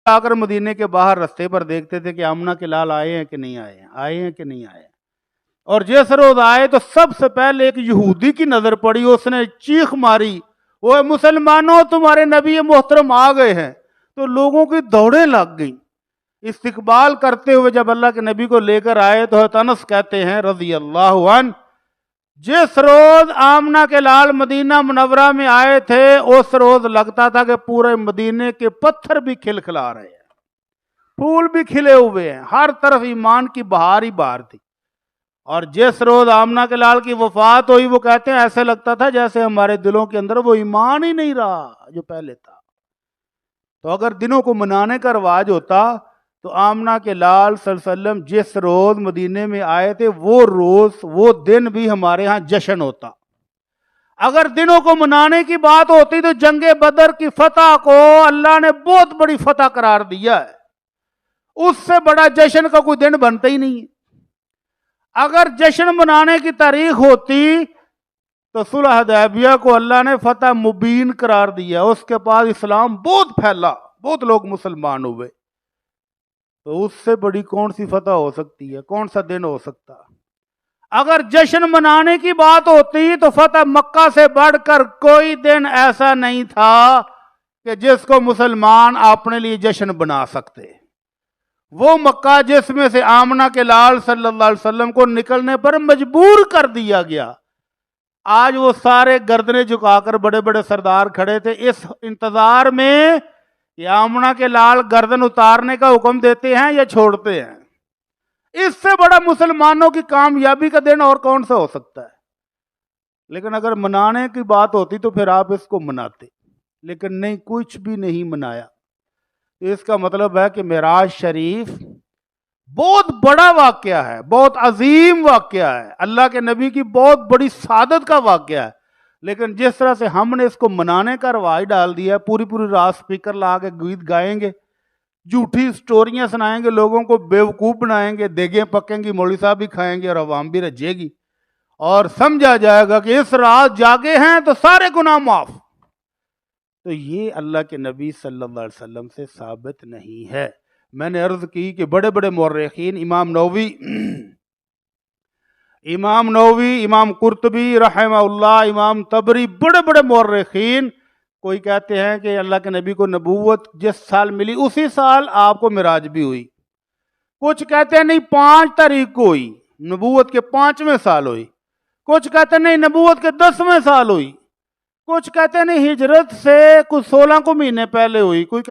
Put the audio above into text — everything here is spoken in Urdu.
آ کر مدینے کے باہر رستے پر دیکھتے تھے کہ آمنہ کے لال آئے ہیں کہ نہیں آئے ہیں، آئے ہیں کہ نہیں آئے ہیں۔ اور جس روز آئے تو سب سے پہلے ایک یہودی کی نظر پڑی، اس نے چیخ ماری، وہ مسلمانوں تمہارے نبی محترم آ گئے ہیں۔ تو لوگوں کی دوڑیں لگ گئیں استقبال کرتے ہوئے۔ جب اللہ کے نبی کو لے کر آئے تو حضرت انس کہتے ہیں رضی اللہ عنہ، جس روز آمنہ کے لال مدینہ منورہ میں آئے تھے اس روز لگتا تھا کہ پورے مدینے کے پتھر بھی کھلکھلا رہے ہیں، پھول بھی کھلے ہوئے ہیں، ہر طرف ایمان کی بہار ہی بہار تھی۔ اور جس روز آمنہ کے لال کی وفات ہوئی، وہ کہتے ہیں ایسے لگتا تھا جیسے ہمارے دلوں کے اندر وہ ایمان ہی نہیں رہا جو پہلے تھا۔ تو اگر دنوں کو منانے کا رواج ہوتا تو آمنہ کے لال صلی اللہ علیہ وسلم جس روز مدینے میں آئے تھے وہ روز وہ دن بھی ہمارے ہاں جشن ہوتا۔ اگر دنوں کو منانے کی بات ہوتی تو جنگ بدر کی فتح کو اللہ نے بہت بڑی فتح قرار دیا ہے، اس سے بڑا جشن کا کوئی دن بنتا ہی نہیں ہے۔ اگر جشن منانے کی تاریخ ہوتی تو صلح حدیبیہ کو اللہ نے فتح مبین قرار دیا، اس کے بعد اسلام بہت پھیلا، بہت لوگ مسلمان ہوئے، تو اس سے بڑی کون سی فتح ہو سکتی ہے، کون سا دن ہو سکتا۔ اگر جشن منانے کی بات ہوتی تو فتح مکہ سے بڑھ کر کوئی دن ایسا نہیں تھا کہ جس کو مسلمان اپنے لیے جشن بنا سکتے۔ وہ مکہ جس میں سے آمنہ کے لال صلی اللہ علیہ وسلم کو نکلنے پر مجبور کر دیا گیا، آج وہ سارے گردنیں جھکا کر بڑے بڑے سردار کھڑے تھے اس انتظار میں کہ آمنہ کے لال گردن اتارنے کا حکم دیتے ہیں یا چھوڑتے ہیں۔ اس سے بڑا مسلمانوں کی کامیابی کا دن اور کون سا ہو سکتا ہے؟ لیکن اگر منانے کی بات ہوتی تو پھر آپ اس کو مناتے، لیکن نہیں، کچھ بھی نہیں منایا۔ اس کا مطلب ہے کہ معراج شریف بہت بڑا واقعہ ہے، بہت عظیم واقعہ ہے، اللہ کے نبی کی بہت بڑی سعادت کا واقعہ ہے۔ لیکن جس طرح سے ہم نے اس کو منانے کا رواج ڈال دیا ہے، پوری پوری رات سپیکر لا کے گیت گائیں گے، جھوٹی سٹوریاں سنائیں گے، لوگوں کو بیوقوف بنائیں گے، دیگیں پکیں گی، مولوی صاحب بھی کھائیں گے اور عوام بھی رجے گی، اور سمجھا جائے گا کہ اس رات جاگے ہیں تو سارے گناہ معاف۔ تو یہ اللہ کے نبی صلی اللہ علیہ وسلم سے ثابت نہیں ہے۔ میں نے عرض کی کہ بڑے بڑے مورخین، امام نووی، امام قرطبی رحمہ اللہ، امام طبری، بڑے بڑے مورخین، کوئی کہتے ہیں کہ اللہ کے نبی کو نبوت جس سال ملی اسی سال آپ کو معراج بھی ہوئی، کچھ کہتے ہیں نہیں 5 تاریخ کو ہوئی، نبوت کے 5ویں سال ہوئی، کچھ کہتے ہیں نہیں نبوت کے 10ویں سال ہوئی، کچھ کہتے ہیں نہیں ہجرت سے کچھ 16 کو مہینے پہلے ہوئی، کوئی